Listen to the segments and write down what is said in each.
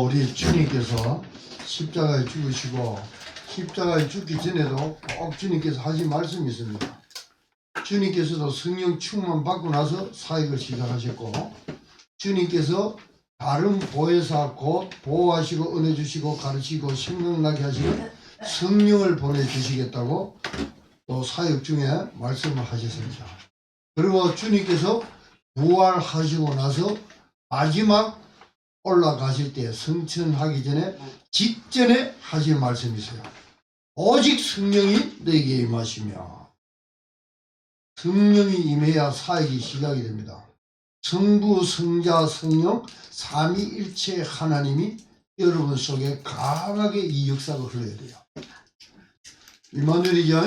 우리 주님께서 십자가에 죽으시고 십자가에 죽기 전에도 꼭 주님께서 하신 말씀이 있습니다. 주님께서도 성령 충만 받고 나서 사역을 시작하셨고, 주님께서 다른 보혜사 곧 보호하시고 은혜 주시고 가르치고 생각나게 하시는 성령을 보내주시겠다고 또 사역 중에 말씀을 하셨습니다. 그리고 주님께서 부활하시고 나서 마지막 올라가실 때 성천하기 전에 직전에 하신 말씀이 있어요. 오직 성령이 너에게 임하시며, 성령이 임해야 사역이 시작이 됩니다. 성부, 성자, 성령 삼위일체 하나님이 여러분 속에 강하게 이 역사가 흘러야 돼요. 임마누엘이죠?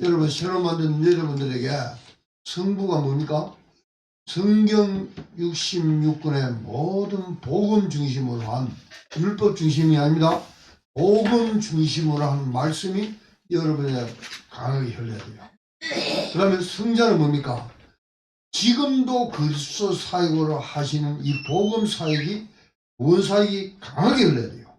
여러분 새로 만든 여러분들에게 성부가 뭡니까? 성경 66권의 모든 복음 중심으로 한, 율법 중심이 아닙니다. 복음 중심으로 한 말씀이 여러분에게 강하게 흘러야 돼요. 그러면 성자는 뭡니까? 지금도 그리스도 사역으로 하시는 이 복음 사역이, 구원 사역이 강하게 흘러야 돼요.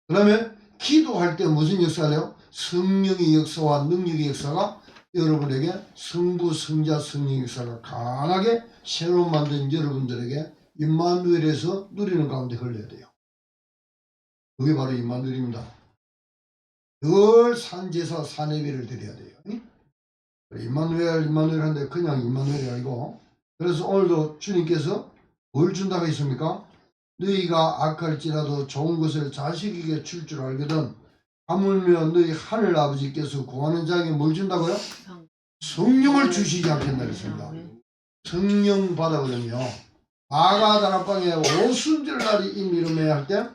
그러면 기도할 때 무슨 역사가 돼요? 성령의 역사와 능력의 역사가 여러분에게, 성부, 성자, 성령 역사가 강하게 새로 만든 여러분들에게 임마누엘에서 누리는 가운데 흘러야 돼요. 그게 바로 임마누엘입니다. 늘 산제사 산예배를 드려야 돼요. 임마누엘 하는데 그냥 임마누엘이 아니고, 그래서 오늘도 주님께서 뭘 준다고 했습니까? 너희가 악할지라도 좋은 것을 자식에게 줄 줄 알거든 하물며 너희 하늘 아버지께서 구하는 자에게 뭘 준다고요? 성령을 주시지 않겠나 했습니다. 성령 받아보면요, 아가 다락방에 오순절날이 임이름에 할 때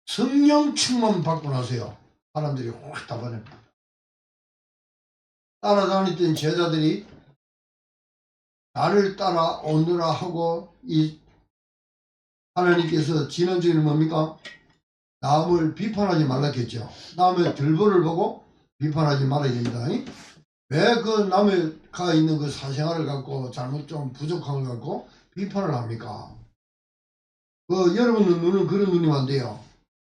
성령 충만 받고 나서요 사람들이 확 답안합니다. 따라다니던 제자들이 나를 따라오느라 하고, 이 하나님께서 지난주에는 뭡니까? 남을 비판하지 말랐겠죠. 남의 들보를 보고 비판하지 말아야 됩니다. 왜 그 남의 가 있는 그 사생활을 갖고 잘못 좀 부족한 걸 갖고 비판을 합니까? 여러분 눈은 그런 눈이면 안 돼요.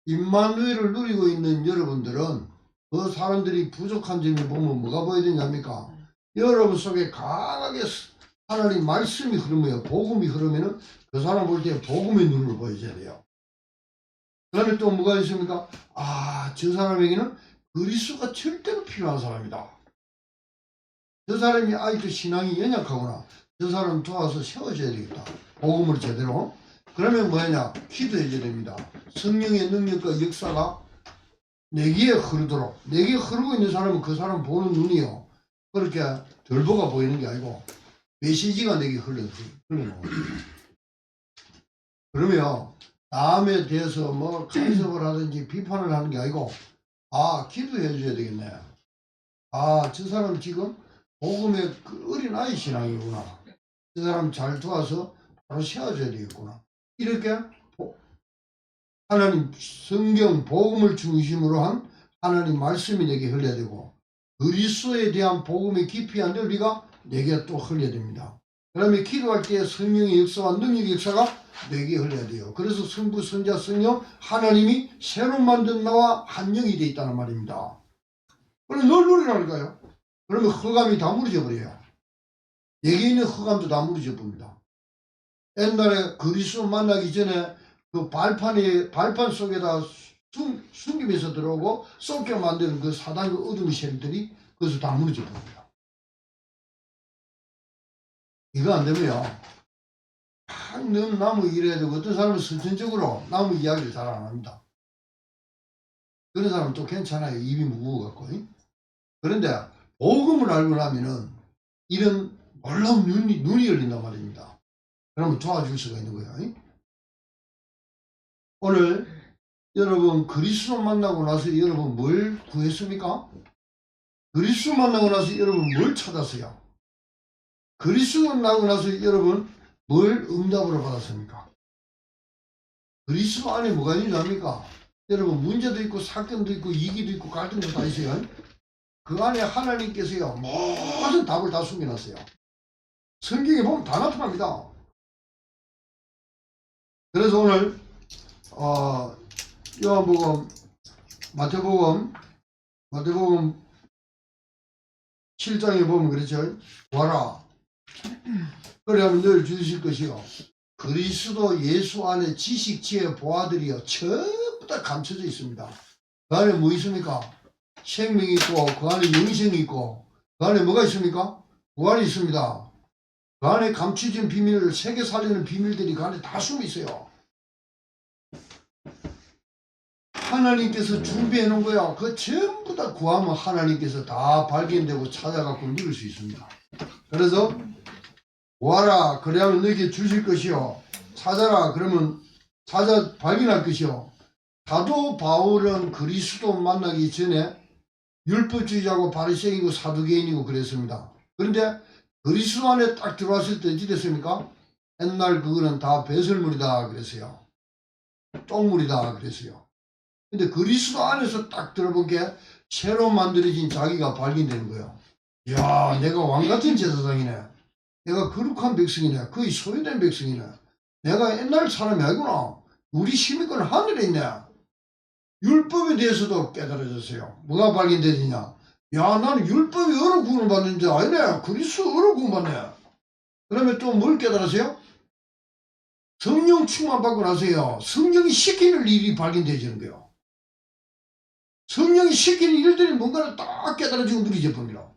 임마누엘을 누리고 있는 여러분들은 그 사람들이 부족한 점을 보면 뭐가 보여야 되냐입니까? 여러분 속에 강하게 하나님 말씀이 흐르면, 복음이 흐르면은 그 사람 볼 때 복음의 눈을 보여줘야 돼요. 그 다음에 또 뭐가 있습니까? 아, 저 사람에게는 그리스도가 절대로 필요한 사람이다. 저 사람이 아직도 신앙이 연약하구나. 저 사람 도와서 세워줘야 되겠다. 복음을 제대로. 그러면 뭐냐? 기도해줘야 됩니다. 성령의 능력과 역사가 내기에 흐르도록. 내기에 흐르고 있는 사람은 그 사람 보는 눈이요, 그렇게 들보가 보이는 게 아니고 메시지가 내게 흘러나오는 거예요. 그러면 남에 대해서 뭐 간섭을 하든지 비판을 하는 게 아니고, 아, 기도해 줘야 되겠네. 아, 저 사람 지금 복음의 그 어린아이 신앙이구나. 저 사람 잘 도와서 바로 세워줘야 되겠구나. 이렇게 하나님 성경 복음을 중심으로 한 하나님 말씀이 내게 흘러야 되고, 그리스도에 대한 복음의 깊이와 넓이가 내게 또 흘러야 됩니다. 그다음에 기도할 때 성령의 역사와 능력의 역사가 내게 흘러야 돼요. 그래서 성부, 성자, 성령 하나님이 새로 만든 나와 한 영이 되어 있다는 말입니다. 그럼 널 누리라니까요. 그러면 허감이 다 무너져 버려요. 내게 있는 허감도 다 무너져 봅니다. 옛날에 그리스도 만나기 전에 그 발판 속에다 숨기면서 들어오고 쏟게 만드는 그 사단의 어둠의 세력들이 그것을 다 무너져 봅니다. 이거 안 되면요, 넌 나무 일해야 되고, 어떤 사람은 선천적으로 나무 이야기를 잘 안 합니다. 그런 사람은 또 괜찮아요. 입이 무거워갖고. 그런데 복음을 알고 나면은 이런 놀라운 눈이 열린단 말입니다. 그러면 도와줄 수가 있는 거예요. 오늘 여러분 그리스도 만나고 나서 여러분 뭘 구했습니까? 그리스도 만나고 나서 여러분 뭘 찾았어요? 그리스도 만나고 나서 여러분 뭘 응답으로 받았습니까? 그리스도 안에 뭐가 있는지 압니까? 여러분 문제도 있고 사건도 있고 이기도 있고 갈등도 다 있어요. 그 안에 하나님께서요 모든 답을 다 숨겨놨어요. 성경에 보면 다 나타납니다. 그래서 오늘 요한복음 마태복음 7장에 보면 그렇죠. 와라. 그러면 늘 주실 것이요. 그리스도 예수 안에 지식, 지혜, 보아들이요. 전부 다 감춰져 있습니다. 그 안에 뭐 있습니까? 생명이 있고, 그 안에 영생이 있고, 그 안에 뭐가 있습니까? 부활이 있습니다. 그 안에 감춰진 비밀을, 세계 살리는 비밀들이 그 안에 다 숨어 있어요. 하나님께서 준비해 놓은 거야. 그 전부 다 구하면 하나님께서 다 발견되고 찾아갖고 누릴 수 있습니다. 그래서 구하라 그래야면 너에게 주실 것이요. 찾아라 그러면 찾아 발견할 것이요. 사도 바울은 그리스도 만나기 전에 율법주의자고 바리새인이고 사두개인이고 그랬습니다. 그런데 그리스도 안에 딱 들어왔을 때 어찌 됐습니까? 옛날 그거는 다 배설물이다 그랬어요. 똥물이다 그랬어요. 근데 그리스도 안에서 딱 들어본 게 새로 만들어진 자기가 발견되는 거예요. 이야, 내가 왕같은 제사장이네. 내가 거룩한 백성이네. 거의 소유된 백성이네. 내가 옛날 사람이 아니구나. 우리 시민권 하늘에 있네. 율법에 대해서도 깨달아졌어요. 뭐가 발견되느냐. 야, 나는 율법이 어로 구원을 받는 자 아니네. 그리스도 어로 구원받네. 그러면 또 뭘 깨달았어요? 성령 충만 받고 나서요. 성령이 시키는 일이 발견되지는 거예요. 성령이 시키는 일들이 뭔가를 딱 깨달아지고 누리져 봅니다.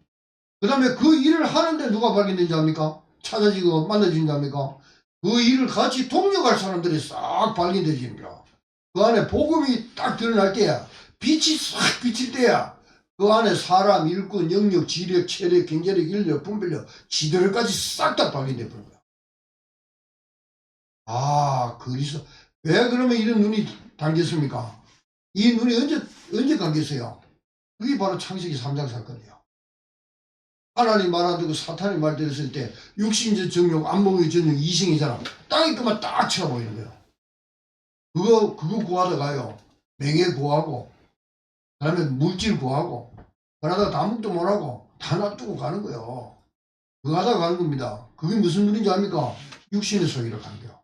그 다음에 그 일을 하는데 누가 발견된지 압니까? 찾아지고 만나진지 압니까? 그 일을 같이 동력할 사람들이 싹 발견되집니다. 그 안에 복음이 딱 드러날 때야, 빛이 싹 비칠 때야, 그 안에 사람, 일꾼, 영역, 지력, 체력, 경제력, 인력, 분별력, 지도력까지 싹 다 발견돼 버린 거야. 아, 그리스도. 왜 그러면 이런 눈이 당겼습니까? 이 눈이 언제 감겼어요? 그게 바로 창세기 3장 사건이에요. 하나님 말 안 듣고 사탄이 말 들었을 때 육신적 정욕, 안목의 정욕, 이생이잖아. 땅에 그만 딱 쳐보이는 거예요. 그거 구하다가요. 명예 구하고, 그 다음에 물질 구하고, 그러다가 다목도 못하고 다 놔두고 가는 거예요. 그거 하다가 가는 겁니다. 그게 무슨 눈인지 압니까? 육신의 소유를 가는 거예요.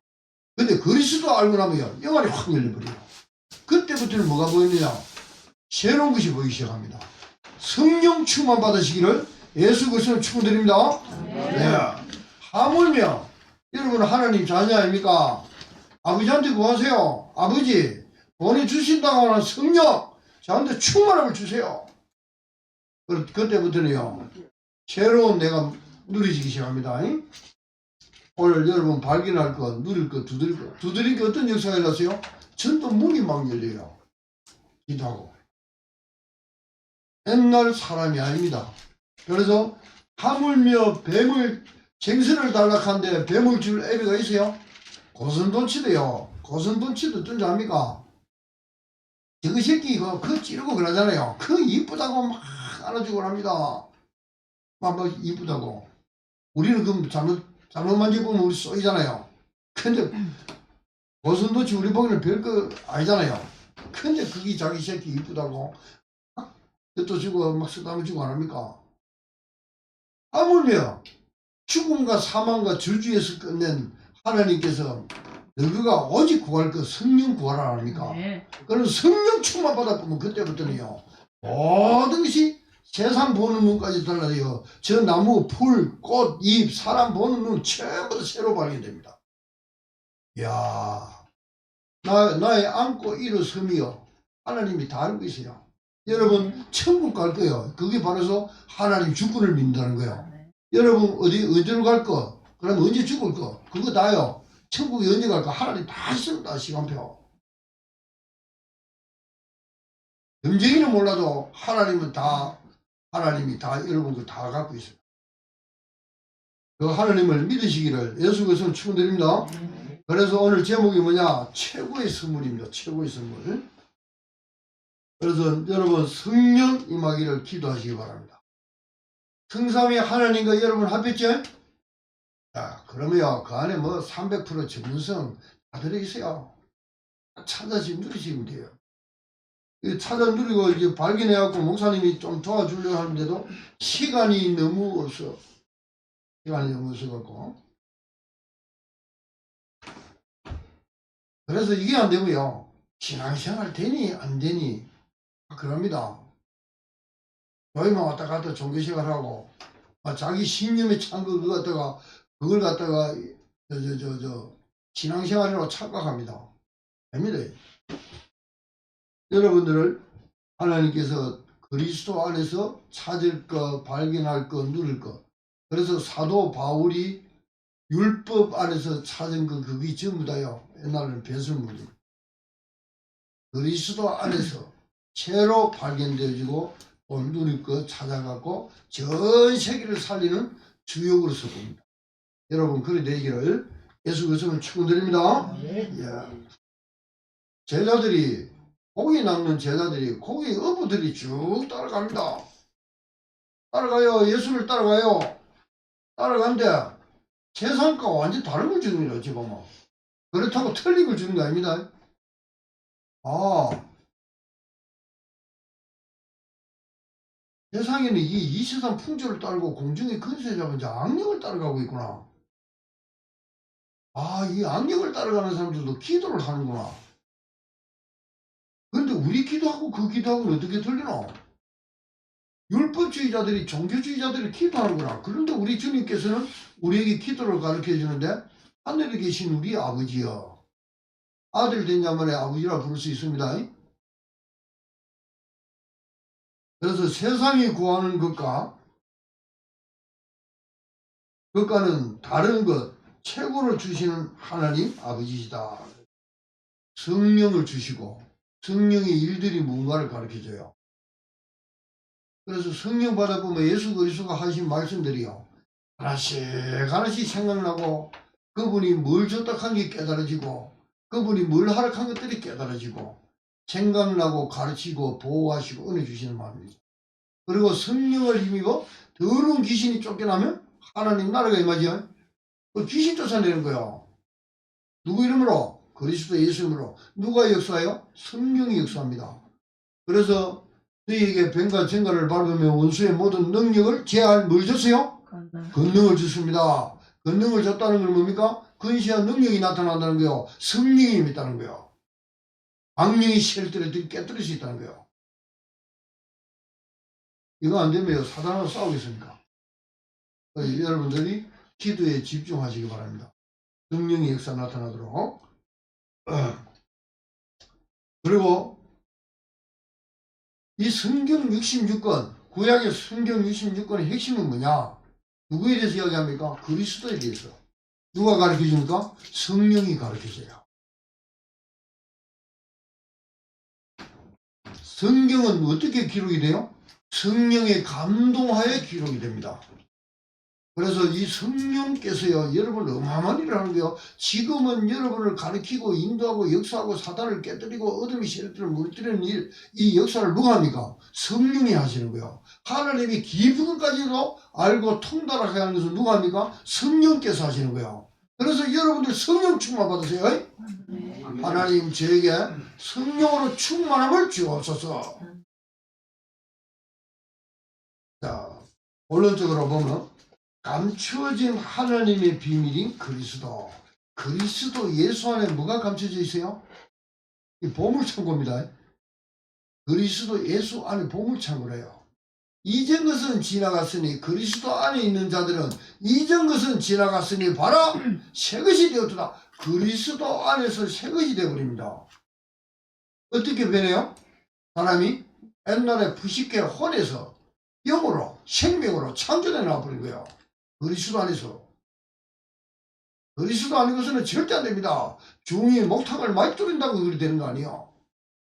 근데 그리스도 알고 나면요. 영안이 확 열려버려요. 그때부터는 뭐가 보이느냐? 새로운 것이 보이기 시작합니다. 성령 충만 받으시기를 예수 그리스도로 축원드립니다. 네. 하물며 여러분 하나님 자녀 아닙니까? 아버지한테 구하세요. 아버지 보내주신다고 하는 성령 저한테 충만함을 주세요. 그때부터는요. 새로운 내가 누리지기 시작합니다. 오늘 여러분 발견할 것, 누릴 것, 두드릴 게 어떤 역사가 일어났어요? 전도 문이 막 열려요. 기도하고. 옛날 사람이 아닙니다. 그래서 하물며 뱀을 생선을 달락한데 뱀을 줄 애비가 있어요. 고선돈치도요. 고선돈치도 어떤지 압니까? 저그 새끼 그거 찌르고 그러잖아요. 그 이쁘다고 막 안아주고 합니다. 막 이쁘다고. 우리는 그 잘못 만져보면 우리 쏘이잖아요. 근데 고선돈치 우리 보기에는 별거 아니잖아요. 근데 그게 자기 새끼 이쁘다고 또 주고 막 쓰다듬어 주고 안 합니까? 하물며 죽음과 사망과 저주에서 끝낸 하나님께서 너희가 오직 구할 것 성령 구하라 합니까? 네. 그럼 성령 충만 받았으면 그때부터는요 모든 것이 세상 보는 눈까지 달라져요. 저 나무, 풀, 꽃, 잎, 사람 보는 눈 전부 다 새로 발견됩니다. 이야, 나의 안고 일어섬이요 하나님이 다 알고 있어요. 여러분 천국 갈 거예요. 그게 바로 하나님 주권을 믿는다는 거예요. 여러분 어디로 갈 거? 그럼 언제 죽을 거? 그거 다요. 천국에 언제 갈까? 하나님 다 있습니다. 시간표. 점쟁이는 몰라도 하나님이 다 여러분 그 다 갖고 있어요. 그 하나님을 믿으시기를 예수 그리스도로 축원드립니다. 그래서 오늘 제목이 뭐냐? 최고의 선물입니다. 최고의 선물. 그래서 여러분 성령 임하기를 기도하시기 바랍니다. 성삼위 하나님과 여러분 합했죠? 자, 그러면 그 안에 뭐 300% 전문성 다 들어있어요. 찾아서 누리시면 돼요. 찾아 누리고 이제 발견해갖고 목사님이 좀 도와주려고 하는데도 시간이 너무 없어갖고 그래서 이게 안 되면요. 신앙생활 되니 안 되니 그럽니다. 교회만 왔다 갔다 종교생활하고 자기 신념에 찬 그걸 갖다가 신앙생활이라고 착각합니다. 됩니다. 여러분들을 하나님께서 그리스도 안에서 찾을 것, 발견할 것, 누릴 것. 그래서 사도 바울이 율법 안에서 찾은 것, 그게 전부 다요. 옛날에는 배설물이. 그리스도 안에서 새로 발견되어지고 또 누릴 것 찾아갖고 전 세계를 살리는 주역으로서 봅니다. 여러분, 그리 되기를 예수 그리스도를 축원드립니다. 예. 제자들이 고기 낚는 제자들이 고기 어부들이 쭉 따라갑니다. 따라가요. 예수를 따라가요. 따라가는데 세상과 완전 다른 걸 주는 거예요. 어찌 보면. 그렇다고 틀린 걸 주는 거 아닙니다. 세상에는 이 세상 풍조를 따르고 공중의 근세 잡은 악령을 따라가고 있구나. 이 악령을 따라가는 사람들도 기도를 하는구나. 그런데 우리 기도하고 그 기도하고는 어떻게 틀리노? 율법주의자들이 종교주의자들이 기도하는구나. 그런데 우리 주님께서는 우리에게 기도를 가르쳐 주는데 하늘에 계신 우리 아버지여. 아들 된 자만의 아버지라 부를 수 있습니다. 그래서 세상이 구하는 것과는 다른 것, 최고를 주시는 하나님 아버지시다. 성령을 주시고 성령의 일들이 뭔가를 가르쳐줘요. 그래서 성령 받아보면 예수 그리스도가 하신 말씀들이요. 하나씩 생각나고 그분이 뭘 줬다 한 게 깨달아지고 그분이 뭘 하락한 것들이 깨달아지고 생각나고 가르치고 보호하시고 은혜 주시는 말입니다. 그리고 성령을 힘입어 더러운 귀신이 쫓겨나면 하나님 나라가 임하죠. 그 귀신 쫓아내는 거예요. 누구 이름으로? 그리스도 예수 이름으로. 누가 역사해요? 성령이 역사합니다. 그래서 너희에게 뱀과 정갈을 밟으며 원수의 모든 능력을 제할 뭘 줬어요? 권능을 줬습니다. 권능을 줬다는 건 뭡니까? 근시한 능력이 나타난다는 거예요. 성령이 있다는 거예요. 악령이 쉘터를 깨뜨릴 수 있다는 거예요. 이거 안 되면 사단하고 싸우겠습니까? 여러분들이 기도에 집중하시기 바랍니다. 성령의 역사 나타나도록. 그리고 이 성경 66권, 구약의 성경 66권의 핵심은 뭐냐? 누구에 대해서 이야기합니까? 그리스도에 대해서. 누가 가르쳐줍니까? 성령이 가르쳐줘요. 성경은 어떻게 기록이 돼요? 성령의 감동하에 기록이 됩니다. 그래서 이 성령께서요, 여러분을 어마어마한 일을 하는 거예요. 지금은 여러분을 가르치고 인도하고 역사하고 사단을 깨뜨리고 어둠의 세력들을 물들이는 일, 이 역사를 누가 합니까? 성령이 하시는 거예요. 하나님이 깊은 것까지도 알고 통달하게 하는 것은 누가 합니까? 성령께서 하시는 거예요. 그래서 여러분들 성령 충만 받으세요. 하나님 저에게 성령으로 충만함을 주옵소서. 자, 본론적으로 보면 감추어진 하나님의 비밀인 그리스도. 그리스도 예수 안에 뭐가 감춰져 있어요? 이 보물창고입니다. 그리스도 예수 안에 보물창고래요. 이전 것은 지나갔으니 그리스도 안에 있는 자들은 이전 것은 지나갔으니 바로 새 것이 되었다. 그리스도 안에서 새 것이 되어버립니다. 어떻게 변해요? 사람이 옛날에 부식계 혼에서 영으로 생명으로 창조돼 나와버린 거예요. 그리스도 안에서. 그리스도 아니고서는 절대 안 됩니다. 중이 목탕을 많이 뚫린다고 그리 되는 거 아니에요.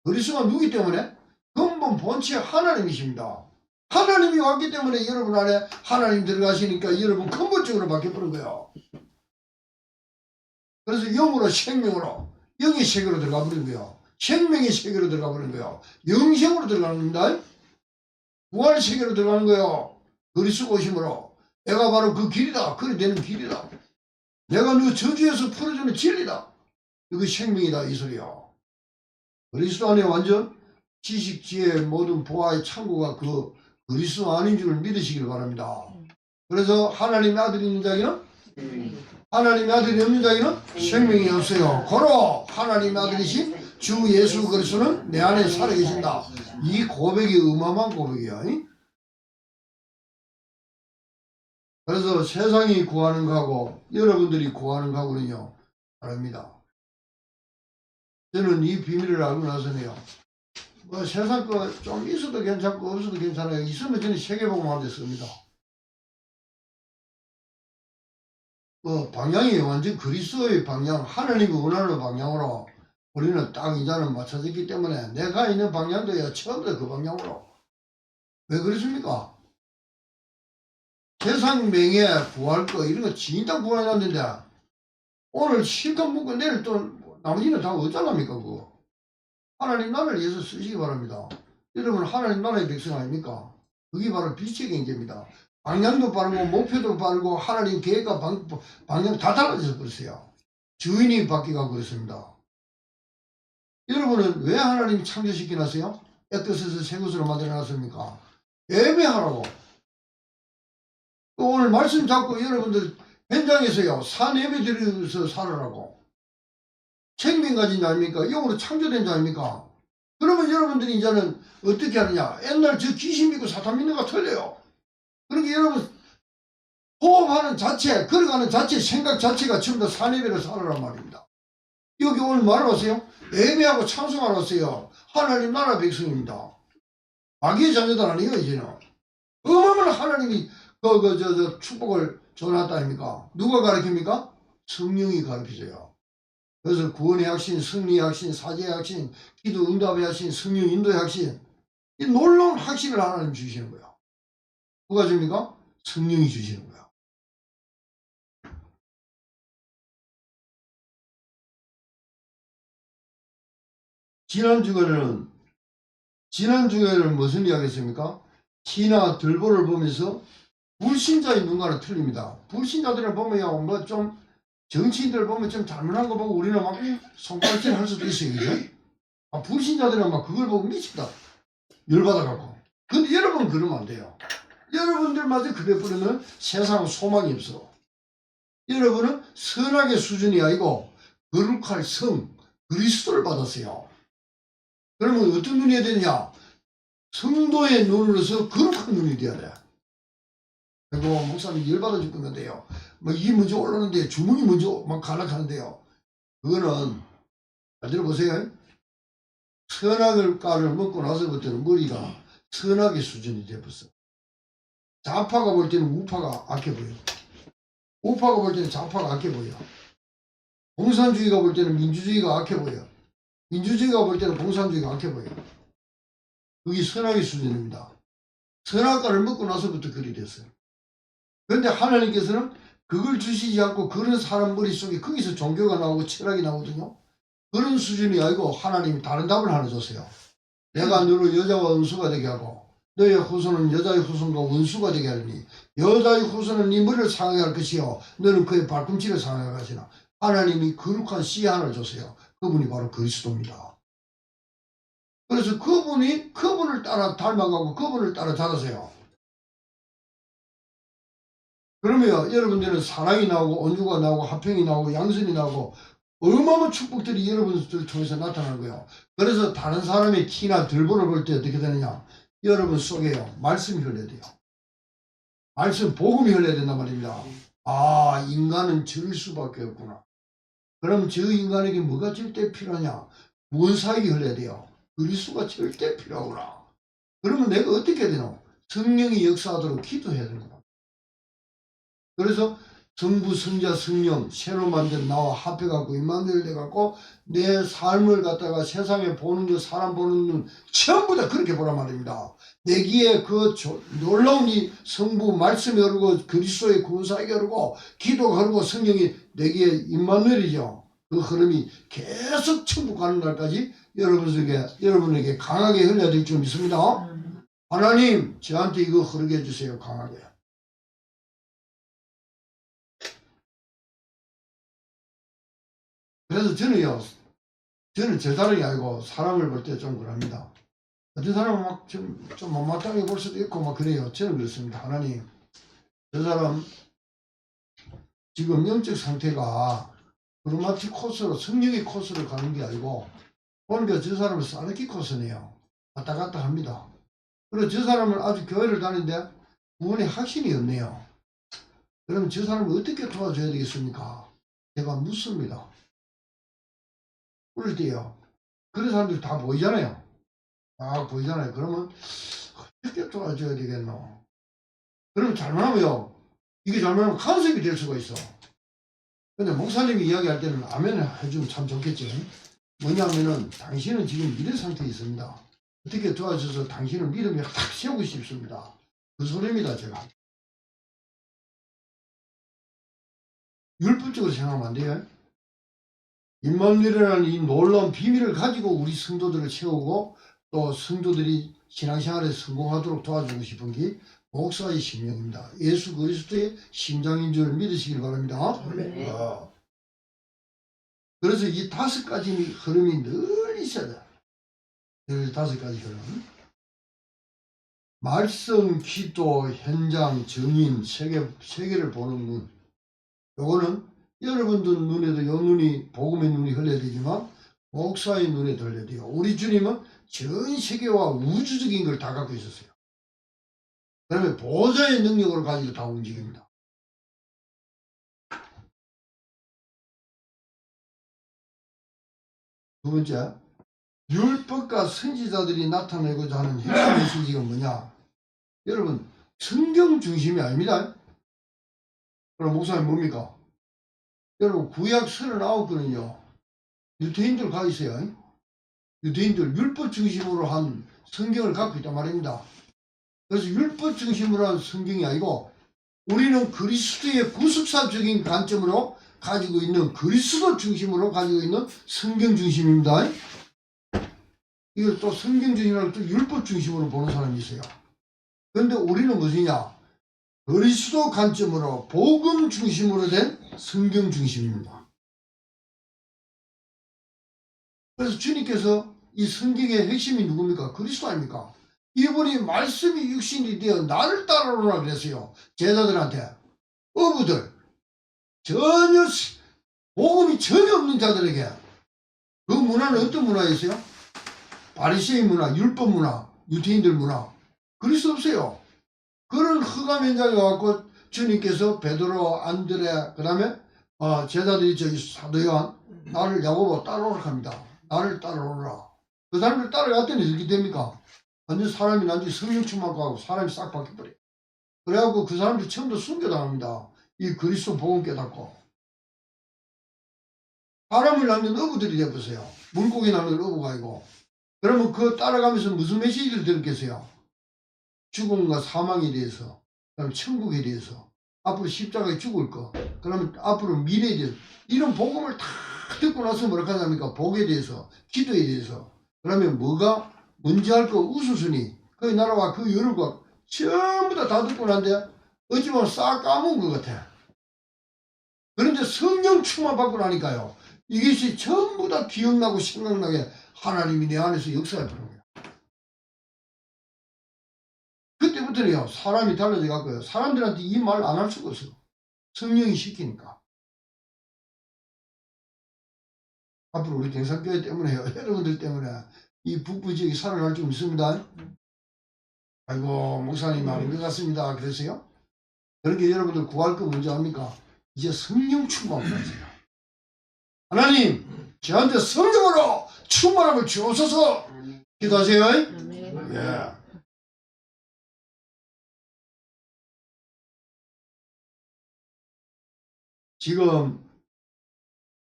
그리스도가 누구기 때문에? 근본 본체 하나님이십니다. 하나님이 왔기 때문에 여러분 안에 하나님 들어가시니까 여러분 근본적으로 바뀌어버린 거예요. 그래서 영으로 생명으로 영의 세계로 들어가 버린 거예요. 생명의 세계로 들어가 버린 거예요. 영생으로 들어가는 겁니다. 부활의 세계로 들어가는 거예요. 그리스도 오심으로. 내가 바로 그 길이다. 그리 되는 길이다. 내가 너 저주에서 풀어주는 진리다. 이거 생명이다 이 소리야. 그리스도 안에 완전 지식, 지혜, 모든 보아의 창고가 그 그리스도 아닌 줄 믿으시길 바랍니다. 그래서 하나님의 아들이 있는 자에게는 하나님의 아들이 없는 자에게는 생명이 없어요. 고로 하나님의 아들이신 주 예수 그리스도는 내 안에 살아계신다. 이 고백이 어마어마한 고백이야. 그래서 세상이 구하는 거하고 여러분들이 구하는 거하고는요 다릅니다. 저는 이 비밀을 알고 나서는요 뭐 세상 거 좀 있어도 괜찮고 없어도 괜찮아요. 있으면 저는 세계복음하는 데 씁니다. 뭐 방향이 완전 그리스도의 방향, 하나님이 원하는 방향으로 우리는 딱 이제는 맞춰졌기 때문에 내가 있는 방향도야 처음부터 그 방향으로. 왜 그렇습니까? 세상 명예 구할 거 이런 거 진짜 구해놨는데 오늘 실컷 먹고 내일 또 나머지는 다 어쩌랍니까 그거. 하나님 나라를 위해서 쓰시기 바랍니다. 여러분 하나님 나라의 백성 아닙니까? 그게 바로 빛의 경제입니다. 방향도 바르고 목표도 바르고 하나님 계획과 방향 다 달라져서 그랬어요. 주인이 바뀌고 그렇습니다. 여러분은 왜 하나님 창조시켜놨어요? 애뜻에서 새 것으로 만들어놨습니까? 예배하라고. 또 오늘 말씀 잡고 여러분들 현장에서요 산 예배 드리면서 살아라고. 생명 가진 자 아닙니까? 영으로 창조된 자 아닙니까? 그러면 여러분들이 이제는 어떻게 하느냐? 옛날 저 귀신 믿고 사탄 믿는 거가 틀려요. 그러니까 여러분 호흡하는 자체, 걸어가는 자체, 생각 자체가 전부 다 산예배를 살아란 말입니다. 여기 오늘 말하러 왔어요? 예배하고 찬송하러 왔어요. 하나님 나라 백성입니다. 마귀의 자녀들 아니에요 이제는. 어마어마한 하나님이 축복을 줘놨다 아닙니까? 누가 가르칩니까? 성령이 가르치세요. 그래서 구원의 확신, 승리의 확신, 사제의 확신, 기도 응답의 확신, 성령 인도의 확신, 이 놀라운 확신을 하나님 주시는 거예요. 누가 줍니까? 성령이 주시는 거예요. 지난 주에는 무슨 이야기 했습니까? 지나 들보를 보면서 불신자의 눈과는 틀립니다. 불신자들을 보면 뭐 좀 정치인들 보면 좀 잘못한 거 보고 우리는 막 손가락질 할 수도 있어요. 그죠? 불신자들은 막 그걸 보고 미친다. 열받아갖고. 근데 여러분 그러면 안 돼요. 여러분들마저 그래 버리면 세상은 소망이 없어. 여러분은 선악의 수준이 아니고 거룩할 성 그리스도를 받았어요. 그러면 어떤 눈이 되느냐? 성도의 눈으로서 거룩한 눈이 되어야 돼. 그리고 목사님 열받아 죽는 건데요. 뭐 이 먼저 올라오는데 주문이 먼저 막 갈락하는데요. 그거는 잘 들어보세요. 선악을 가를 먹고 나서부터는 머리가 선악의 수준이 되었어. 좌파가 볼 때는 우파가 악해 보여. 우파가 볼 때는 좌파가 악해 보여. 공산주의가 볼 때는 민주주의가 악해 보여. 민주주의가 볼 때는 공산주의가 악해 보여. 그게 선악의 수준입니다. 선악과를 먹고 나서부터 그리 됐어요. 그런데 하나님께서는 그걸 주시지 않고 그런 사람 머릿속에 거기서 종교가 나오고 철학이 나오거든요. 그런 수준이 아니고 하나님이 다른 답을 하나 줬어요. 내가 너를 여자와 원수가 되게 하고 너의 후손은 여자의 후손과 원수가 되게 하리니 여자의 후손은 네 머리를 상하게 할 것이요 너는 그의 발꿈치를 상하게 하시나. 하나님이 거룩한 씨 하나를 줬어요. 그분이 바로 그리스도입니다. 그래서 그분을 따라 닮아가고 그분을 따라 자라세요. 그러면 여러분들은 사랑이 나오고 온유가 나오고 화평이 나오고 양선이 나오고 어마어마한 축복들이 여러분들을 통해서 나타나는 거예요. 그래서 다른 사람의 키나 들보를 볼 때 어떻게 되느냐? 여러분 속에요. 말씀이 흘러야 돼요. 말씀, 복음이 흘러야 된단 말입니다. 아, 인간은 저럴 수밖에 없구나. 그럼 저 인간에게 뭐가 절대 필요하냐? 구원사역이 흘러야 돼요. 그리스도가 절대 필요하구나. 그러면 내가 어떻게 해야 되노? 성령이 역사하도록 기도해야 되는 거다. 그래서 성부, 성자, 성령 새로 만든 나와 합해갖고 임마누엘 돼갖고 내 삶을 갖다가 세상에 보는 것, 사람 보는 눈 전부 다 그렇게 보란 말입니다. 내기에 그 놀라운 이 성부 말씀이 흐르고 그리스도의 구원사역이 흐르고 기도가 흐르고 성령이 내기에 임마누엘이죠. 그 흐름이 계속 천국 가는 날까지 여러분에게 강하게 흘러야 될 줄 믿습니다. 하나님 저한테 이거 흐르게 해주세요. 강하게. 그래서 저는 제 다름이 아니고 사람을 볼 때 좀 그럽니다. 어떤 사람은 막 좀 못마땅해 볼 수도 있고 막 그래요. 저는 그렇습니다. 하나님 저 사람 지금 영적 상태가 크로마틱 코스로 성령의 코스로 가는 게 아니고 보니까 저 사람은 사르키 코스네요. 왔다 갔다 합니다. 그리고 저 사람은 아주 교회를 다니는데 구원의 확신이 없네요. 그러면 저 사람을 어떻게 도와줘야 되겠습니까? 제가 묻습니다. 그럴 때요. 그런 사람들이 다 보이잖아요. 다 보이잖아요. 그러면 어떻게 도와줘야 되겠노? 그러면 잘못하면요. 이게 잘못하면 간섭이 될 수가 있어. 근데 목사님이 이야기할 때는 아멘 해주면 참 좋겠죠. 뭐냐면은 당신은 지금 이런 상태에 있습니다. 어떻게 도와줘서 당신을 믿음에 탁 세우고 싶습니다. 그 소리입니다, 제가. 율법적으로 생각하면 안 돼요. 임마누엘이라는 이 놀라운 비밀을 가지고 우리 성도들을 채우고 또 성도들이 신앙생활에 성공하도록 도와주고 싶은 게 목사의 심령입니다. 예수 그리스도의 심장인 줄 믿으시길 바랍니다. 네. 그래서 이 5가지 흐름이 늘 있어야 돼요. 늘 5가지 흐름. 말씀, 기도, 현장, 증인, 세계를 보는 눈. 요거는 여러분들 눈에도 요 눈이 복음의 눈이 흘려야 되지만 목사의 눈에 들려야 돼요. 우리 주님은 전 세계와 우주적인 걸 다 갖고 있었어요. 그러면 보좌의 능력을 가지고 다 움직입니다. 두 번째, 율법과 선지자들이 나타내고자 하는 핵심 메시지가 뭐냐? 여러분, 성경 중심이 아닙니다. 그럼 목사님 뭡니까? 여러분, 구약 39권은요, 유대인들 가 있어요. 유대인들 율법 중심으로 한 성경을 갖고 있단 말입니다. 그래서 율법 중심으로 한 성경이 아니고 우리는 그리스도의 구속사적인 관점으로 가지고 있는 그리스도 중심으로 가지고 있는 성경 중심입니다. 이걸 또 성경 중심이라고 또 율법 중심으로 보는 사람이 있어요. 그런데 우리는 무엇이냐? 그리스도 관점으로 복음 중심으로 된 성경 중심입니다. 그래서 주님께서 이 성경의 핵심이 누굽니까? 그리스도 아닙니까? 이분이 말씀이 육신이 되어 나를 따라오라 그랬어요. 제자들한테. 어부들. 전혀 복음이 전혀 없는 자들에게. 그 문화는 어떤 문화였어요? 바리새인 문화, 율법 문화, 유대인들 문화. 그리스도 없어요. 그런 흑암 현장에 와갖고 주님께서 베드로, 안드레, 그 다음에 제자들이 저기 사도 요한, 나를 야고보 따라오라 합니다. 나를 따라오라. 그 사람들 따라갔더니 어떻게 됩니까? 완전 사람이 나중에 성령 충만하고 사람이 싹 바뀌어버려요. 그래갖고 그 사람들이 처음부터 순교당합니다. 이 그리스도 복음 깨닫고. 사람을 낳는 어부들이 되어보세요. 물고기 낳는 어부가 아니고. 그러면 그거 따라가면서 무슨 메시지를 들었겠어요? 죽음과 사망에 대해서, 그다음에 천국에 대해서, 앞으로 십자가에 죽을 거, 그러면 앞으로 미래에 대해서 이런 복음을 다 듣고 나서 뭐라 하냐니까 복에 대해서, 기도에 대해서, 그러면 뭐가 뭔지 할 거 우수순위, 그 나라와 그 열과 전부 다 듣고 난데 어찌 보면 싹 까먹은 것 같아. 그런데 성령 충만 받고 나니까요. 이것이 전부 다 기억나고 생각나게 하나님이 내 안에서 역사해 버린 거예요. 그때부터는요, 사람이 달라져 갖고요. 사람들한테 이 말 안 할 수가 없어요. 성령이 시키니까. 앞으로 우리 댕산교회 때문에요. 여러분들 때문에 이 북부 지역이 살아날 줄 믿습니다. 아이고, 목사님 아닌 것 같습니다. 그래서요. 그렇게 여러분들 구할 거 뭔지 압니까? 이제 성령 충만을 하세요. 하나님, 저한테 성령으로 충만함을 주옵소서. 기도하세요. 예. 지금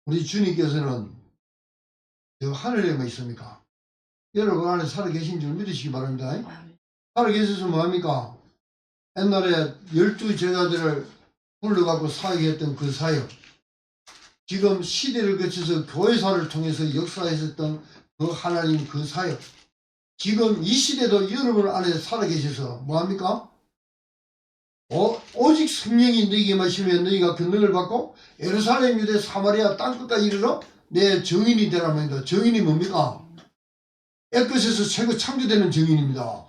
우리 주님께서는 저 하늘에만 있습니까? 여러분 안에 살아계신 줄 믿으시기 바랍니다. 살아계셔서 뭐합니까? 옛날에 12 제자들을 불러갖고 사역했던 그 사역, 지금 시대를 거쳐서 교회사를 통해서 역사했었던 그 하나님 그 사역, 지금 이 시대도 여러분 안에 살아계셔서 뭐합니까? 오직 성령이 너희에게 마시면 너희가 권능을 받고 예루살렘, 유대, 사마리아 땅끝까지 이르러 내 증인이 되라입니다. 증인이 뭡니까? 애끝에서 새거 창조되는 증인입니다.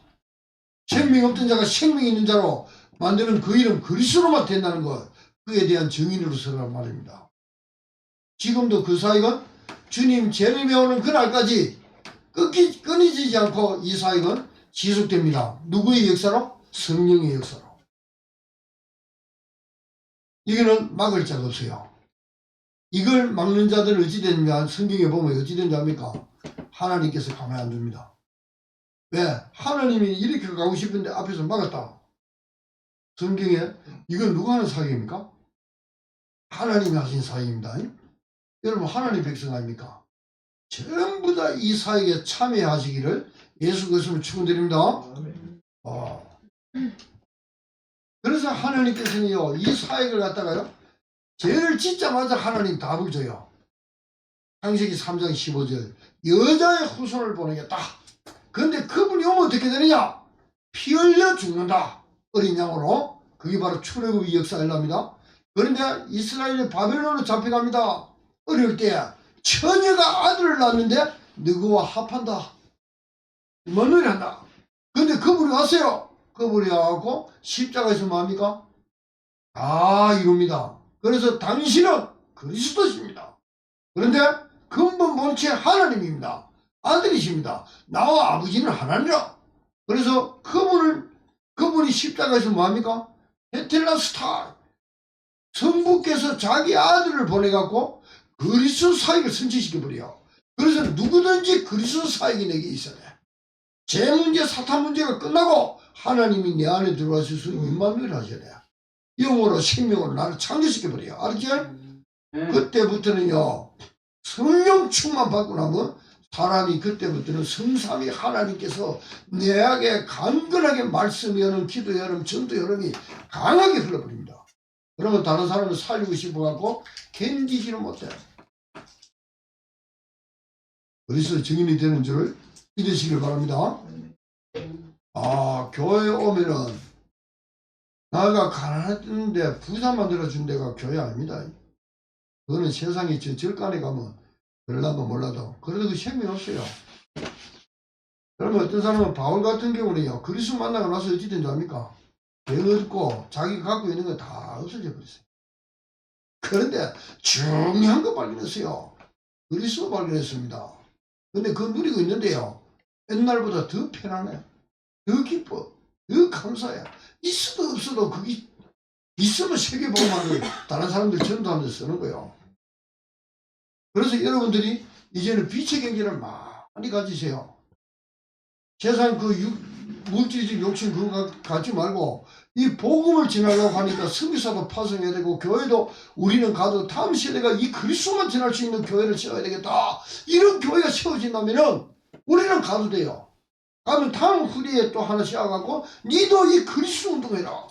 생명이 없던 자가 생명이 있는 자로 만드는 그 이름 그리스도로만 된다는 것. 그에 대한 증인으로 서란 말입니다. 지금도 그 사역은 주님 재림에 오는 그날까지 끊이지 않고 이 사역은 지속됩니다. 누구의 역사로? 성령의 역사로. 이거는 막을 자가 없어요. 이걸 막는 자들은 어찌 됐냐? 성경에 보면 어찌 된지 압니까? 하나님께서 가만히 안 둡니다. 왜? 하나님이 이렇게 가고 싶은데 앞에서 막았다. 성경에 이건 누가 하는 사역입니까? 하나님이 하신 사역입니다. 여러분 하나님 백성 아닙니까? 전부 다 이 사역에 참여하시기를 예수 그리스도로 축원드립니다. 그래서 하나님께서는요 이 사역을 갖다가요 죄를 짓자마자 하나님 답을 줘요. 창세기 3장 15절 여자의 후손을 보내겠다. 그런데 그분이 오면 어떻게 되느냐? 피 흘려 죽는다. 어린 양으로. 그게 바로 출애굽의 역사랍니다. 그런데 이스라엘이 바벨론으로 잡혀갑니다. 어릴 때 처녀가 아들을 낳았는데 누구와 합한다. 먼노리 한다. 근데 그분이 왔어요. 그분이 와갖고 십자가에서 뭐합니까? 다 이룹니다. 그래서 당신은 그리스도십니다. 그런데 근본 본체 하나님입니다. 아들이십니다. 나와 아버지는 하나님이라. 그래서 그분이 십자가에서 뭐합니까? 헤텔라스타 성부께서 자기 아들을 보내갖고 그리스도 사역을 선취시켜버려요. 그래서 누구든지 그리스도 사역이 내게 있어야 돼. 제 문제, 사탄 문제가 끝나고 하나님이 내 안에 들어와서 임마누엘 하셔야 돼. 영으로 생명으로 나를 창조시켜버려요. 알았지? 그때부터는요. 성령 충만 받고 나면 사람이 그때부터는 성삼위 하나님께서 내에게 강건하게 말씀 여름, 기도 여름, 전도 여름이 강하게 흘러버립니다. 그러면 다른 사람을 살리고 싶어갖고 견디지는 못해. 그래서 증인이 되는 줄을 믿으시길 바랍니다. 교회에 오면은 나가 가난했는데 부자 만들어준 데가 교회 아닙니다. 그거는 세상에 저 절간에 가면 그러려면 몰라도 그래도 그 생명 없어요. 그러면 어떤 사람은 바울 같은 경우는요 그리스도 만나고 나서 어찌 된지 압니까? 배웠고 자기가 갖고 있는 거 다 없어져 버렸어요. 그런데 중요한 거 발견했어요. 그리스도 발견했습니다. 근데 그거 누리고 있는데요 옛날보다 더 편안해, 더 기뻐, 더 감사해. 있어도 없어도 그게 있으면 세계복음화를 다른 사람들 전도하면서 쓰는 거예요. 그래서 여러분들이 이제는 빛의 경계를 많이 가지세요. 세상 그 물질적 욕심 그거 갖지 말고 이 복음을 지나려고 하니까 성교사도 파송해야 되고 교회도 우리는 가도 다음 세대가 이 그리스도만 지날 수 있는 교회를 세워야 되겠다. 이런 교회가 세워진다면은 우리는 가도 돼요. 가면 다음 후리에 또 하나 세워갖고 니도 이 그리스도 운동해라.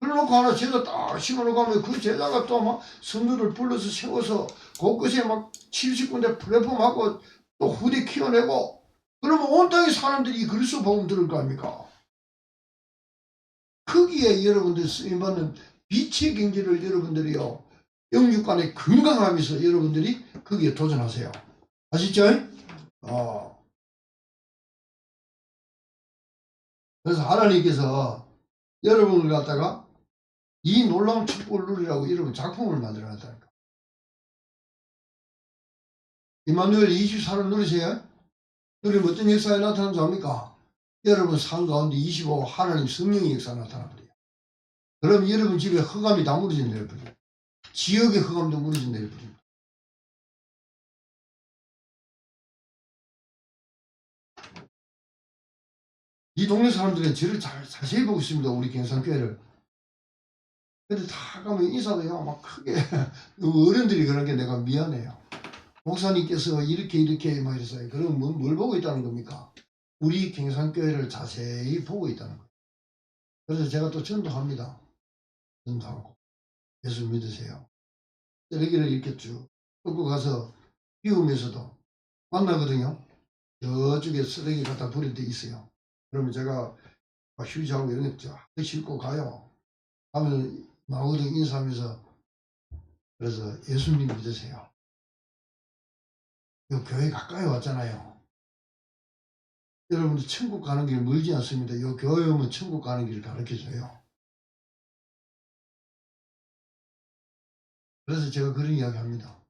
그래놓고 하나 제자 딱 심어놓고 하면 그 제자가 또 막 성도를 불러서 세워서 곳곳에 막 70군데 플랫폼하고 또 후대 키워내고 그러면 온 땅의 사람들이 이 그리스도 복음 들을 거 아닙니까? 거기에 여러분들 쓰임받는 빛의 경제를 여러분들이요 영육간에 건강하면서 여러분들이 거기에 도전하세요. 아시죠? 그래서 하나님께서 여러분을 갖다가 이 놀라운 축복을 누리라고 여러분 작품을 만들어 놨다니까. 임마누엘 24를 누리세요. 누리면 어떤 역사에 나타나는 줄 압니까? 여러분 삶 가운데 25 하나님 성령의 역사가 나타나버려요. 그럼 여러분 집에 흑암이 다 무너진 내려버려요. 지역의 흑암도 무너진 내려버립니다. 이 동네 사람들은 저를 자세히 보고 있습니다. 우리 경상교회를. 근데 다 가면 인사도요 막 크게 어른들이 그런 게 내가 미안해요. 목사님께서 이렇게 막 이래서 그럼 뭘 보고 있다는 겁니까? 우리 경상교회를 자세히 보고 있다는 거예요. 그래서 제가 또 전도합니다. 전도하고 예수 믿으세요. 쓰레기를 이렇게 쭉 끌고 가서 비우면서도 만나거든요. 저쪽에 쓰레기 갖다 버릴 때 있어요. 그러면 제가 휴지하고 이런 거 싣고 가요. 하면 나오거든 인사하면서. 그래서 예수님 믿으세요. 요 교회 가까이 왔잖아요. 여러분들 천국 가는 길 멀지 않습니다. 요 교회 오면 천국 가는 길을 가르쳐줘요. 그래서 제가 그런 이야기 합니다.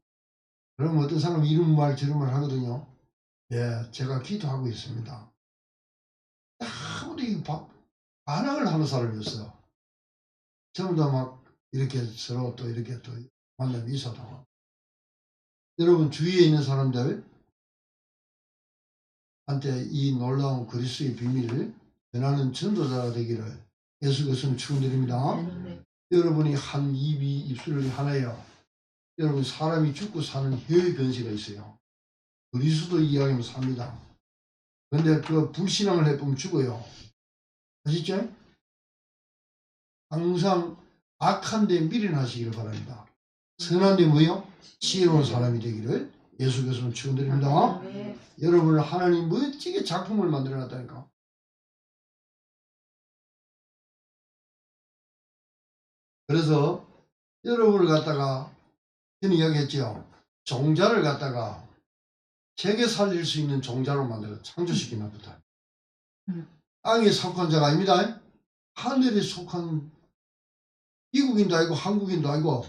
그럼 어떤 사람은 이런 말 저런 말 하거든요. 예, 제가 기도하고 있습니다. 아무도 반항을 하는 사람이 없어요. 전부 다 막 이렇게 서로 또 이렇게 또 만나면 인사도 하고. 여러분 주위에 있는 사람들 한테 이 놀라운 그리스도의 비밀을 전하는 전도자가 되기를 예수 그리스도는 축원드립니다. 여러분이 한 입술이 하나예요. 여러분 사람이 죽고 사는 혀의 권세가 있어요. 그리스도 이야기하면 삽니다. 근데 그 불신앙을 해보면 죽어요. 아시죠? 항상 악한 데 미련하시기를 바랍니다. 선한 데 뭐요? 지혜로운 사람이 되기를 예수 그리스도는 축원드립니다. 여러분을 하나님 멋지게 작품을 만들어 놨다니까. 그래서 여러분을 갖다가 저는 이야기했죠. 종자를 갖다가 세계 살릴 수 있는 종자로 만들어 창조시키나 보다. 땅에 속한 자가 아닙니다. 하늘에 속한 미국인도 아니고 한국인도 아니고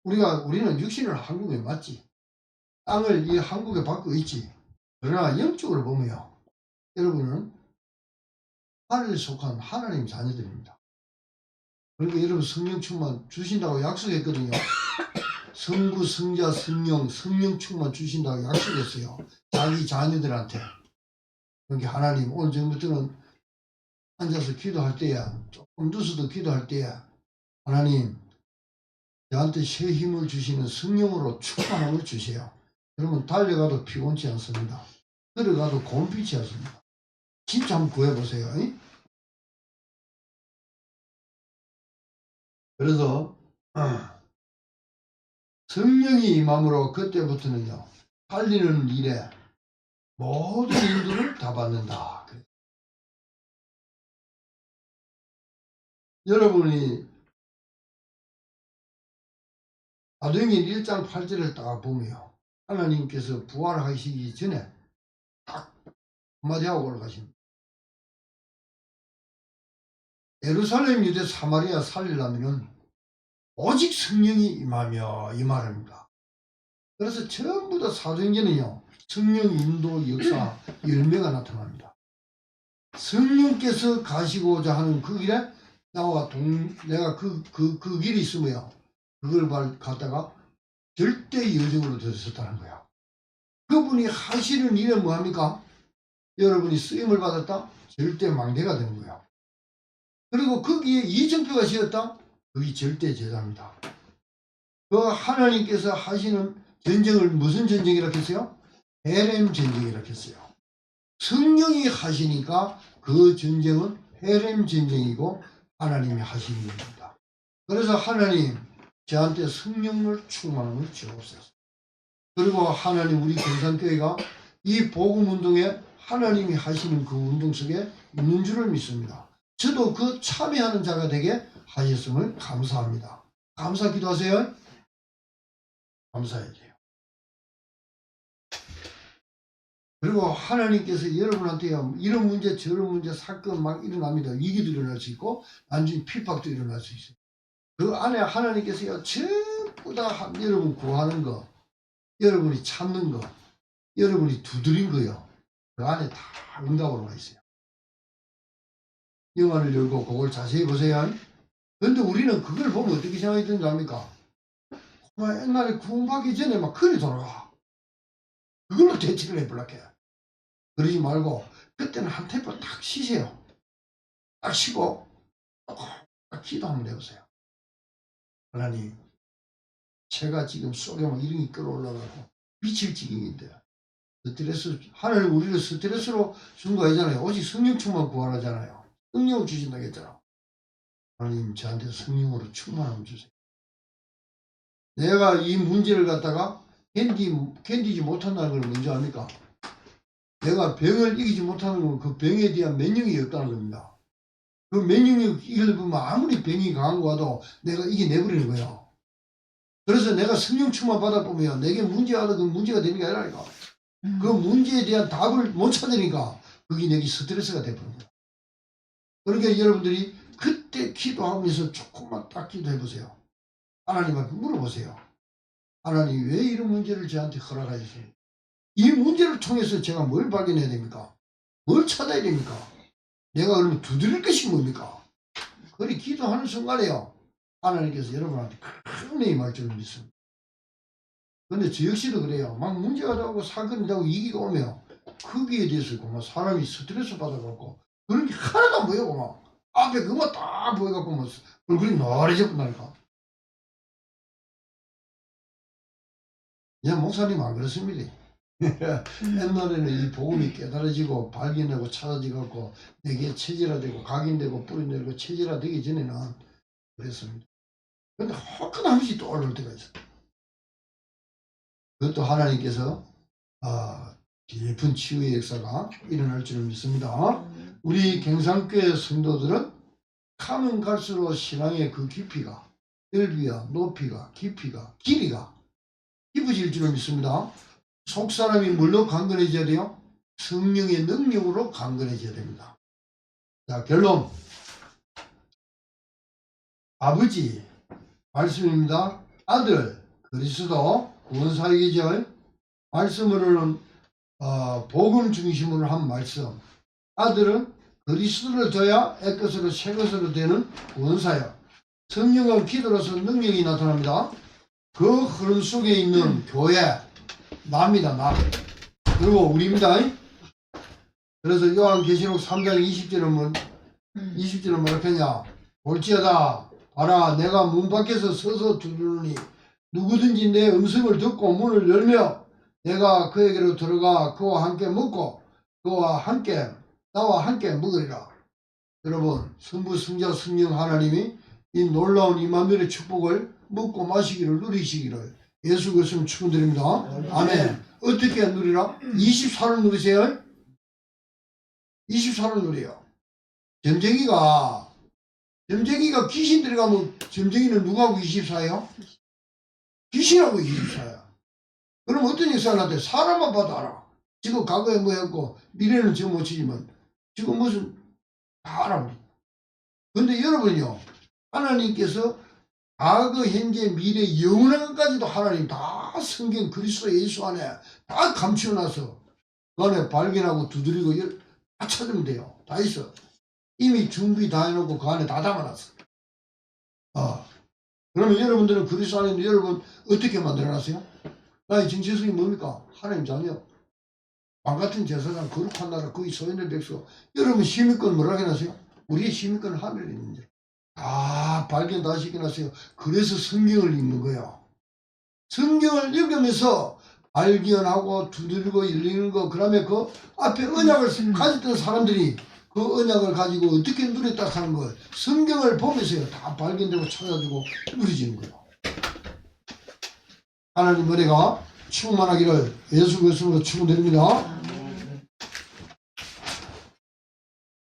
우리는 육신을 한국에 맞지. 땅을 이 한국에 받고 있지. 그러나 영적으로 보면요. 여러분은 하늘에 속한 하나님 자녀들입니다. 그러니까 여러분 성령 충만 주신다고 약속했거든요. 성부, 성자, 성령 충만 주신다고 약속했어요. 자기 자녀들한테. 그러니까 하나님 오늘 전부터는 앉아서 기도할 때야 조금 누워서도 기도할 때야 하나님 저한테 새 힘을 주시는 성령으로 충만함을 주세요. 그러면 달려가도 피곤치 않습니다. 걸어가도 곰피치 않습니다. 진짜 한번 구해보세요. 그래서 성령이 임함으로 그때부터는요. 살리는 일에 모든 인도를 다 받는다. 여러분이 사도행전 1장 8절을 딱 보면요. 하나님께서 부활하시기 전에 딱 한마디 하고 올라가십니다. 예루살렘, 유대, 사마리아 살리려면 오직 성령이 임하며 이 말입니다. 그래서 전부 다 사도행전은요. 성령 인도 역사 열매가 나타납니다. 성령께서 가시고자 하는 그 길에 나와 내가 그 길이 있으며 그걸 갖다가 절대 여정으로 들었었다는 거야. 그분이 하시는 일은 뭐합니까? 여러분이 쓰임을 받았다? 절대 망대가 되는 거야. 그리고 거기에 이정표가 씌었다? 그게 절대 제자입니다. 그 하나님께서 하시는 전쟁을 무슨 전쟁이라고 했어요? 헤렘 전쟁이라고 했어요. 성령이 하시니까 그 전쟁은 헤렘 전쟁이고 하나님이 하시는 겁니다. 그래서 하나님 저한테 성령을 충만함을 주옵소서. 그리고 하나님 우리 경산교회가 이 복음운동에 하나님이 하시는 그 운동 속에 있는 줄을 믿습니다. 저도 그 참여하는 자가 되게 하셨음을 감사합니다. 감사 기도하세요. 감사해야 돼요. 그리고 하나님께서 여러분한테 이런 문제 저런 문제 사건 막 일어납니다. 위기도 일어날 수 있고 나중에 핍박도 일어날 수 있어요. 그 안에 하나님께서 전부 다 여러분 구하는 거, 여러분이 찾는 거, 여러분이 두드린 거요. 그 안에 다 응답으로 와 있어요. 영화를 열고 그걸 자세히 보세요. 그런데 우리는 그걸 보면 어떻게 생각이 드는지 압니까? 옛날에 구원받기 전에 막 그리 돌아가. 그걸로 대치를 해볼라게. 그러지 말고 그때는 한 템포 딱 쉬세요. 딱 쉬고 딱 기도 한번 해보세요. 하나님, 제가 지금 속에 막 이런 게 끌어올라가고 미칠 지경인데 스트레스, 하나님 우리를 스트레스로 준 거 아니잖아요. 오직 성령 충만 구하라잖아요. 성령을 주신다고 했잖아. 하나님 저한테 성령으로 충만함을 주세요. 내가 이 문제를 갖다가 견디지 못한다는 걸 먼저 압니까? 내가 병을 이기지 못하는 건 그 병에 대한 면역이 없다는 겁니다. 그 면역력 이기려면 아무리 병이 강한 거 와도 내가 이겨내버리는 거예요. 그래서 내가 성령 충만 받아보면 내게 문제가 와도 그 문제가 되는 게 아니라니까. 그 문제에 대한 답을 못 찾으니까 그게 내게 스트레스가 돼버린 거야. 그러니까 여러분들이 그때 기도하면서 조금만 딱 기도해 보세요. 하나님한테 물어보세요. 하나님 왜 이런 문제를 저한테 허락하셨어요? 이 문제를 통해서 제가 뭘 발견해야 됩니까? 뭘 찾아야 됩니까? 내가 그러면 두드릴 것이 뭡니까? 그리 기도하는 순간에요. 하나님께서 여러분한테 큰 은혜의 말씀을 믿습니다. 근데 저 역시도 그래요. 막 문제가 나오고 사건이 나오고 위기가 오면 거기에 대해서 막 사람이 스트레스 받아갖고 그런 게 하나도 안 보이고 막 앞에 그거 딱 보여갖고 막 얼굴이 노래졌구나니까. 야, 목사님 안 그렇습니다. 옛날에는 이 복음이 깨달아지고 발견되고 찾아지고 내게 체질화되고 각인되고 뿌리내고 체질화되기 전에는 그랬습니다. 근데 화끈함없이 또 올라올 때가 있어요. 그것도 하나님께서 깊은 치유의 역사가 일어날 줄을 믿습니다. 우리 경상교회 성도들은 가면 갈수록 신앙의 그 깊이가, 넓이와 높이가, 깊이가, 길이가 깊어질 줄을 믿습니다. 속사람이 뭘로 강건해져야 돼요? 성령의 능력으로 강건해져야 됩니다. 자, 결론. 아버지 말씀입니다. 아들 그리스도 구원사역이죠. 말씀으로는 복음 중심으로 한 말씀. 아들은 그리스도를 둬야 옛것으로 새것으로 되는 구원사역. 성령은 기도로서 능력이 나타납니다. 그 흐름 속에 있는 교회 나입니다. 나. 그리고 우리입니다. 그래서 요한계시록 3장 20절은 뭐라 했냐? 볼지어다 봐라 내가 문 밖에서 서서 두드리니 누구든지 내 음성을 듣고 문을 열며 내가 그에게로 들어가 그와 함께 먹고 그와 함께 나와 함께 먹으리라. 여러분 성부 성자 성령 하나님이 이 놀라운 임마누엘의 축복을 먹고 마시기를 누리시기를 예수 그리스도로 축원드립니다. 아멘. 어떻게 누리라? 24를 누리세요. 24를 누려요. 점쟁이가 귀신 들어가면 점쟁이는 누구하고 24예요? 귀신하고 24야. 그럼 어떤 역사가 나타나? 사람만 봐도 알아. 지금 과거에 뭐 했고 미래는 지금 못 치지만 지금 무슨 다 알아. 근데 여러분요 하나님께서 과거 현재 미래 영원한 것까지도 하나님 다 성경 그리스도 예수 안에 다 감추어놔서 그 안에 발견하고 두드리고 다 찾으면 돼요. 다 있어. 이미 준비 다 해놓고 그 안에 다 담아놨어. 그러면 여러분들은 그리스도 안에 여러분 어떻게 만들어놨어요? 나의 정체성이 뭡니까? 하나님 자녀. 왕같은 제사장 거룩한 나라 거기 소인의 백성. 여러분 시민권 뭐라고 해놨어요? 우리의 시민권은 하늘에 있는 줄. 다 발견 다 시켜놨어요. 그래서 성경을 읽는 거예요. 성경을 읽으면서 발견하고 두드리고 열리는 거, 그다음에 그 앞에 언약을 가졌던 사람들이 그 언약을 가지고 어떻게 누렸다 하는 걸 성경을 보면서요 다 발견되고 찾아지고 누려지는 거예요. 하나님 은혜가 충만하기를 예수 그리스도로 축원드립니다.